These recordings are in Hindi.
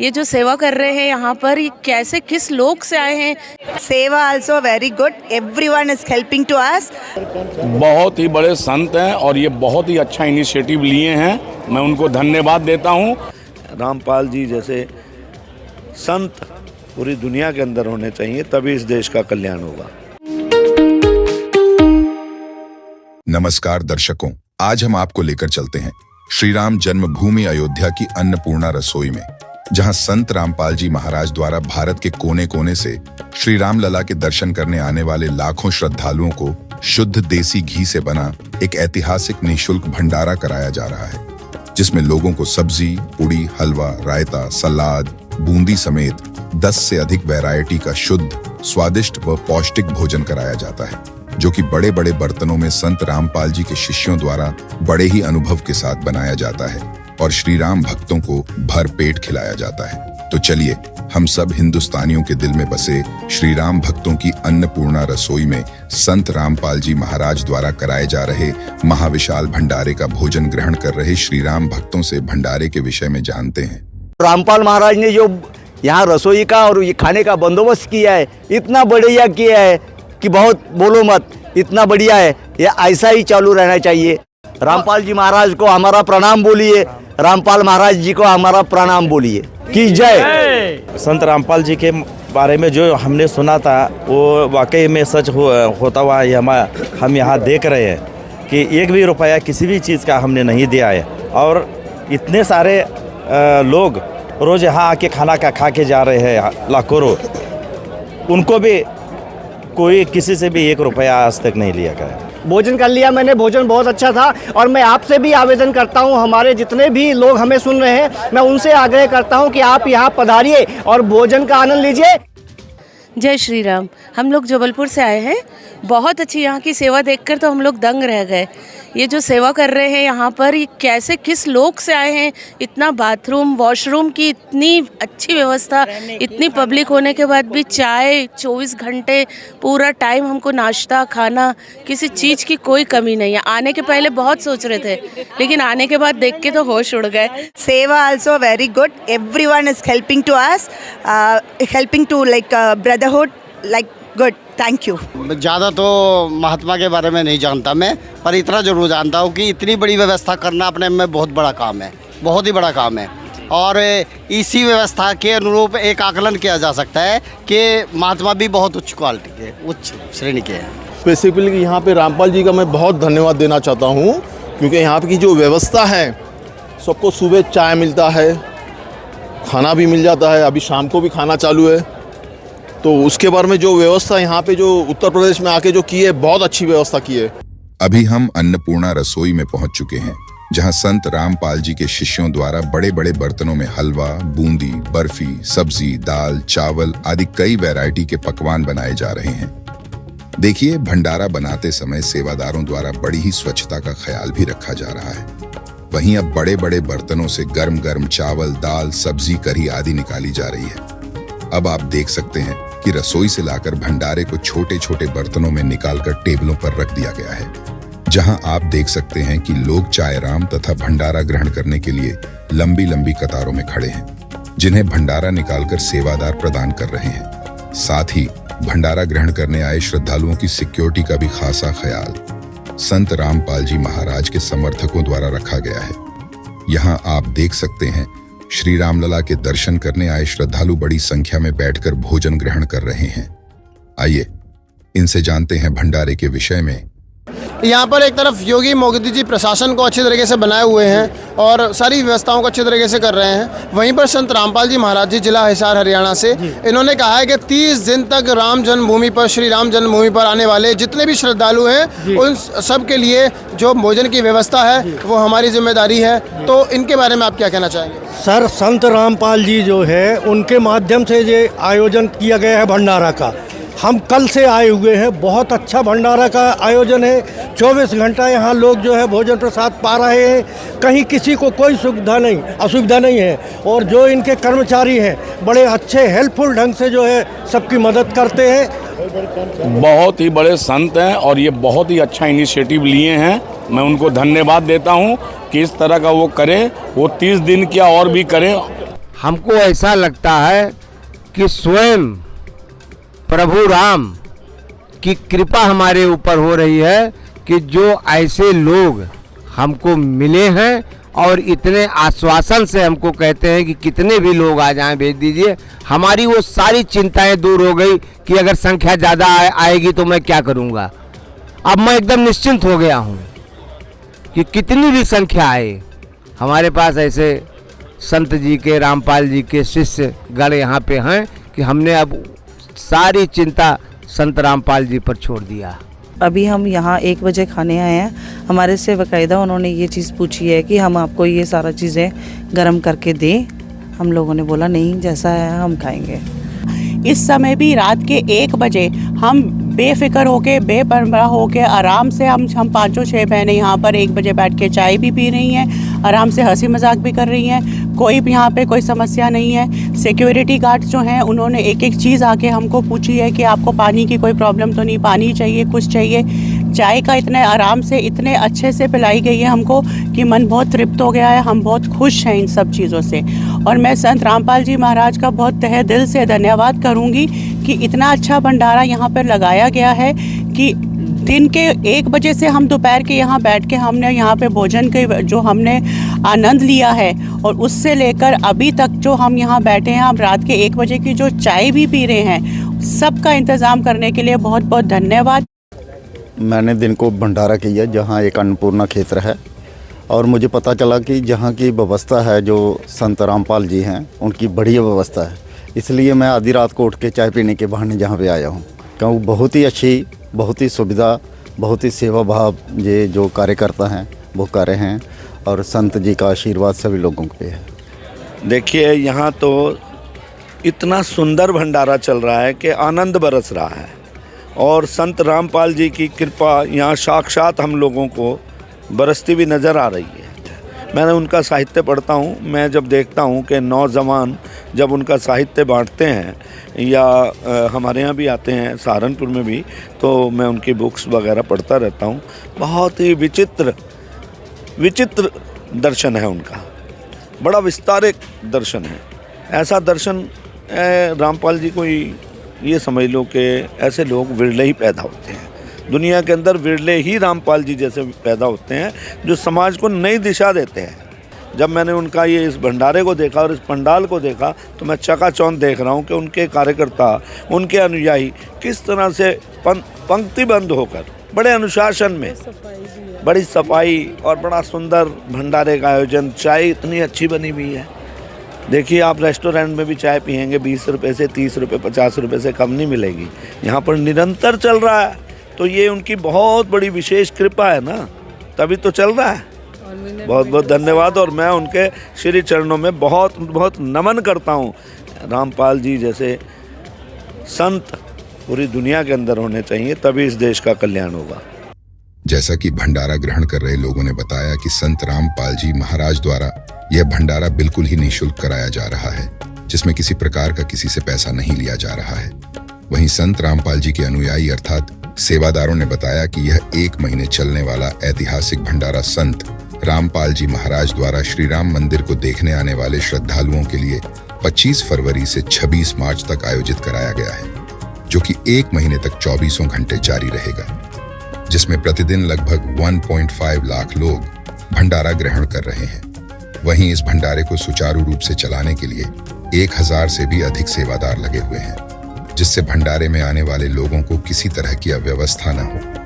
ये जो सेवा कर रहे हैं यहाँ पर, ये कैसे किस लोग से आए हैं? Seva also very good, everyone is helping to us. बहुत ही बड़े संत हैं और ये बहुत ही अच्छा इनिशिएटिव लिए हैं, मैं उनको धन्यवाद देता हूँ। रामपाल जी जैसे संत पूरी दुनिया के अंदर होने चाहिए, तभी इस देश का कल्याण होगा। नमस्कार दर्शकों, आज हम आपको लेकर चलते हैं श्री राम जन्मभूमि अयोध्या की अन्नपूर्णा रसोई में, जहां संत रामपाल जी महाराज द्वारा भारत के कोने कोने से श्री राम लला के दर्शन करने आने वाले लाखों श्रद्धालुओं को शुद्ध देसी घी से बना एक ऐतिहासिक निःशुल्क भंडारा कराया जा रहा है, जिसमें लोगों को सब्जी, पूड़ी, हलवा, रायता, सलाद, बूंदी समेत 10 से अधिक वैरायटी का शुद्ध, स्वादिष्ट व पौष्टिक भोजन कराया जाता है, जो कि बड़े बड़े बर्तनों में संत रामपाल जी के शिष्यों द्वारा बड़े ही अनुभव के साथ बनाया जाता है और श्री राम भक्तों को भर पेट खिलाया जाता है। तो चलिए हम सब हिंदुस्तानियों के दिल में बसे श्री राम भक्तों की अन्नपूर्णा रसोई में संत रामपाल जी महाराज द्वारा कराए जा रहे महाविशाल भंडारे का भोजन ग्रहण कर रहे श्री राम भक्तों से भंडारे के विषय में जानते हैं। रामपाल महाराज ने जो यहाँ रसोई का और ये खाने का बंदोबस्त किया है, इतना बढ़िया किया है कि बहुत बोलो मत, इतना बढ़िया है। ये ऐसा ही चालू रहना चाहिए। रामपाल जी महाराज को हमारा प्रणाम बोलिए, रामपाल महाराज जी को हमारा प्रणाम बोलिए कि जय। संत रामपाल जी के बारे में जो हमने सुना था वो वाकई में सच होता हुआ हम यहाँ देख रहे हैं कि एक भी रुपया किसी भी चीज़ का हमने नहीं दिया है और इतने सारे लोग रोज़ यहाँ आके खाना का खा के जा रहे हैं लाखों, उनको भी कोई किसी से भी 1 रुपया आज तक नहीं लिया गया। भोजन कर लिया मैंने, भोजन बहुत अच्छा था और मैं आपसे भी आवेदन करता हूं, हमारे जितने भी लोग हमें सुन रहे हैं, मैं उनसे आग्रह करता हूं कि आप यहां पधारिए और भोजन का आनंद लीजिए। जय श्री राम। हम लोग जबलपुर से आए हैं। बहुत अच्छी यहाँ की सेवा देखकर तो हम लोग दंग रह गए। ये जो सेवा कर रहे हैं यहाँ पर, ये कैसे किस लोग से आए हैं? इतना बाथरूम, वॉशरूम की इतनी अच्छी व्यवस्था, इतनी पब्लिक होने के बाद भी चाय 24 घंटे, पूरा टाइम हमको नाश्ता, खाना, किसी चीज़ की कोई कमी नहीं है। आने के पहले बहुत सोच रहे थे, लेकिन आने के बाद देख के तो होश उड़ गए। Seva also very good, everyone is helping to us, helping to like brotherhood, like good. Thank you. ज़्यादा तो महात्मा के बारे में नहीं जानता मैं, पर इतना जरूर जानता हूँ कि इतनी बड़ी व्यवस्था करना अपने में बहुत बड़ा काम है, बहुत ही बड़ा काम है। और इसी व्यवस्था के अनुरूप एक आकलन किया जा सकता है कि महात्मा भी बहुत उच्च क्वालिटी के, उच्च श्रेणी के हैं। स्पेसिफिकली यहाँ पे रामपाल जी का मैं बहुत धन्यवाद देना चाहता हूँ, क्योंकि यहाँ की जो व्यवस्था है, सबको सुबह चाय मिलता है, खाना भी मिल जाता है, अभी शाम को भी खाना चालू है। तो उसके बारे में जो व्यवस्था यहाँ पे जो उत्तर प्रदेश में आके जो की है, बहुत अच्छी व्यवस्था की है। अभी हम अन्नपूर्णा रसोई में पहुंच चुके हैं, जहां संत रामपाल जी के शिष्यों द्वारा बड़े बड़े बर्तनों में हलवा, बूंदी, बर्फी, सब्जी, दाल, चावल आदि कई वैरायटी के पकवान बनाए जा रहे हैं। देखिए, भंडारा बनाते समय सेवादारों द्वारा बड़ी ही स्वच्छता का ख्याल भी रखा जा रहा है। वहीं अब बड़े बड़े बर्तनों से गर्म गर्म चावल, दाल, सब्जी, करी आदि निकाली जा रही है। अब आप देख सकते हैं कि रसोई से लाकर भंडारे को छोटे छोटे बर्तनों में निकालकर टेबलों पर रख दिया गया है, जहां आप देख सकते हैं कि लोग चाय राम तथा भंडारा ग्रहण करने के लिए लंबी लंबी कतारों में खड़े हैं, जिन्हें भंडारा निकालकर सेवादार प्रदान कर रहे हैं। साथ ही भंडारा ग्रहण करने आए श्रद्धालुओं की सिक्योरिटी का भी खासा ख्याल संत रामपाल जी महाराज के समर्थकों द्वारा रखा गया है। यहाँ आप देख सकते हैं श्री रामलला के दर्शन करने आए श्रद्धालु बड़ी संख्या में बैठकर भोजन ग्रहण कर रहे हैं। आइए इनसे जानते हैं भंडारे के विषय में। यहाँ पर एक तरफ योगी मोदी जी प्रशासन को अच्छे तरीके से बनाए हुए हैं और सारी व्यवस्थाओं को अच्छे तरीके से कर रहे हैं। वहीं पर संत रामपाल जी महाराज जी जिला हिसार हरियाणा से, इन्होंने कहा है कि 30 दिन तक राम जन्मभूमि पर, श्री राम जन्मभूमि पर आने वाले जितने भी श्रद्धालु हैं, उन सब के लिए जो भोजन की व्यवस्था है वो हमारी जिम्मेदारी है। तो इनके बारे में आप क्या कहना चाहेंगे? सर, संत रामपाल जी जो है उनके माध्यम से ये आयोजन किया गया है भंडारा का। हम कल से आए हुए हैं, बहुत अच्छा भंडारा का आयोजन है। 24 घंटा यहाँ लोग जो है भोजन प्रसाद पा रहे हैं, कहीं किसी को कोई असुविधा नहीं है। और जो इनके कर्मचारी हैं बड़े अच्छे हेल्पफुल ढंग से जो है सबकी मदद करते हैं। बहुत ही बड़े संत हैं और ये बहुत ही अच्छा इनिशिएटिव लिए हैं, मैं उनको धन्यवाद देता हूँ कि इस तरह का वो करें। वो 30 दिन क्या और भी करें। हमको ऐसा लगता है कि स्वयं प्रभु राम की कृपा हमारे ऊपर हो रही है कि जो ऐसे लोग हमको मिले हैं और इतने आश्वासन से हमको कहते हैं कि कितने भी लोग आ जाएं भेज दीजिए। हमारी वो सारी चिंताएं दूर हो गई कि अगर संख्या ज़्यादा आएगी तो मैं क्या करूँगा। अब मैं एकदम निश्चिंत हो गया हूँ कि कितनी भी संख्या आए, हमारे पास ऐसे संत जी के, रामपाल जी के शिष्य गण यहाँ पे हैं कि हमने अब सारी चिंता संत रामपाल जी पर छोड़ दिया। अभी हम यहाँ 1 बजे खाने आए हैं। हमारे से बाकायदा उन्होंने ये चीज़ पूछी है कि हम आपको ये सारा चीज़ें गर्म करके दें। हम लोगों ने बोला नहीं, जैसा है हम खाएंगे। इस समय भी रात के 1 बजे हम बेफिक्र होके, बेपरवाह होके आराम से हम 5-6 बहनें यहाँ पर 1 बजे बैठ के चाय भी पी रही हैं, आराम से हंसी मजाक भी कर रही हैं। कोई भी यहाँ पे कोई समस्या नहीं है। सिक्योरिटी गार्ड्स जो हैं उन्होंने एक एक चीज़ आके हमको पूछी है कि आपको पानी की कोई प्रॉब्लम तो नहीं, पानी चाहिए, कुछ चाहिए। चाय का इतने आराम से, इतने अच्छे से पिलाई गई है हमको कि मन बहुत तृप्त हो गया है। हम बहुत खुश हैं इन सब चीज़ों से और मैं संत रामपाल जी महाराज का बहुत तहे दिल से धन्यवाद करूँगी कि इतना अच्छा भंडारा यहाँ पर लगाया गया है कि दिन के 1 बजे से हम दोपहर के यहाँ बैठ के हमने यहाँ पे भोजन के जो हमने आनंद लिया है और उससे लेकर अभी तक जो हम यहाँ बैठे हैं, हम रात के 1 बजे की जो चाय भी पी रहे हैं, सबका इंतज़ाम करने के लिए बहुत बहुत धन्यवाद। मैंने दिन को भंडारा किया जहाँ एक अन्नपूर्णा क्षेत्र है और मुझे पता चला कि जहाँ की व्यवस्था है, जो संत रामपाल जी हैं उनकी बढ़िया व्यवस्था है। इसलिए मैं आधी रात को उठ के चाय पीने के बहाने जहाँ पे आया हूँ, क्योंकि बहुत ही अच्छी, बहुत ही सुविधा, बहुत ही सेवा भाव ये जो कार्यकर्ता हैं वो कर रहे हैं और संत जी का आशीर्वाद सभी लोगों पे है। देखिए, यहाँ तो इतना सुंदर भंडारा चल रहा है कि आनंद बरस रहा है और संत रामपाल जी की कृपा यहाँ साक्षात हम लोगों को बरसती भी नज़र आ रही है। मैंने उनका साहित्य पढ़ता हूँ। मैं जब देखता हूँ कि नौजवान जब उनका साहित्य बांटते हैं या हमारे यहाँ भी आते हैं, सहारनपुर में भी, तो मैं उनकी बुक्स वगैरह पढ़ता रहता हूँ। बहुत ही विचित्र दर्शन है उनका, बड़ा विस्तारित दर्शन है। ऐसा दर्शन रामपाल जी को ये समझ लो कि ऐसे लोग विरले ही पैदा होते हैं दुनिया के अंदर, विरले ही रामपाल जी जैसे पैदा होते हैं जो समाज को नई दिशा देते हैं। जब मैंने उनका ये इस भंडारे को देखा और इस पंडाल को देखा तो मैं चकाचौंध देख रहा हूँ कि उनके कार्यकर्ता, उनके अनुयायी किस तरह से पंक्तिबंद होकर बड़े अनुशासन में, बड़ी सफाई और बड़ा सुंदर भंडारे का आयोजन। चाय इतनी अच्छी बनी हुई है। देखिए, आप रेस्टोरेंट में भी चाय पियेंगे 20 रुपये से 30 रुपये 50 रुपये से कम नहीं मिलेगी। यहाँ पर निरंतर चल रहा है, तो ये उनकी बहुत बड़ी विशेष कृपा है ना, तभी तो चल रहा है। बहुत बहुत धन्यवाद और मैं उनके श्री चरणों में बहुत बहुत नमन करता हूँ। रामपाल जी जैसे संत पूरी दुनिया के अंदर होने चाहिए, तभी इस देश का कल्याण होगा। जैसा कि भंडारा ग्रहण कर रहे लोगों ने बताया कि संत रामपाल जी महाराज द्वारा यह भंडारा बिल्कुल ही निःशुल्क कराया जा रहा है, जिसमें किसी प्रकार का किसी से पैसा नहीं लिया जा रहा है। वहीं संत रामपाल जी के अनुयायी अर्थात सेवादारों ने बताया कि यह 1 महीने चलने वाला ऐतिहासिक भंडारा संत रामपाल जी महाराज द्वारा श्री राम मंदिर को देखने आने वाले श्रद्धालुओं के लिए 25 फरवरी से 26 मार्च तक आयोजित कराया गया है, जो कि 1 महीने तक 24 घंटे जारी रहेगा, जिसमें प्रतिदिन लगभग 1.5 लाख लोग भंडारा ग्रहण कर रहे हैं। वहीं इस भंडारे को सुचारू रूप से चलाने के लिए 1000 से भी अधिक सेवादार लगे हुए हैं, जिससे भंडारे में आने वाले लोगों को किसी तरह की अव्यवस्था न हो।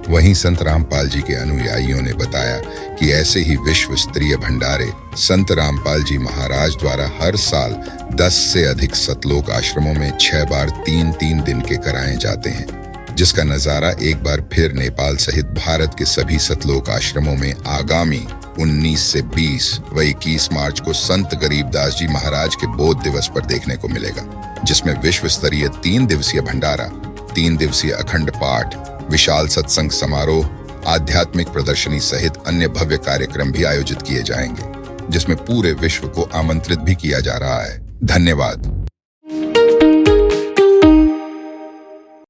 वहीं संत रामपाल जी के अनुयायियों ने बताया कि ऐसे ही विश्व स्तरीय भंडारे संत रामपाल जी महाराज द्वारा हर साल 10 से अधिक सतलोक आश्रमों में 6 बार 3-3 दिन के कराए जाते हैं, जिसका नजारा एक बार फिर नेपाल सहित भारत के सभी सतलोक आश्रमों में आगामी 19 से 20 व 21 मार्च को संत गरीबदास जी महाराज के बोध दिवस पर देखने को मिलेगा, जिसमें विश्व स्तरीय 3 दिवसीय भंडारा, 3 दिवसीय अखंड पाठ, विशाल सत्संग समारोह, आध्यात्मिक प्रदर्शनी सहित अन्य भव्य कार्यक्रम भी आयोजित किए जाएंगे, जिसमें पूरे विश्व को आमंत्रित भी किया जा रहा है। धन्यवाद।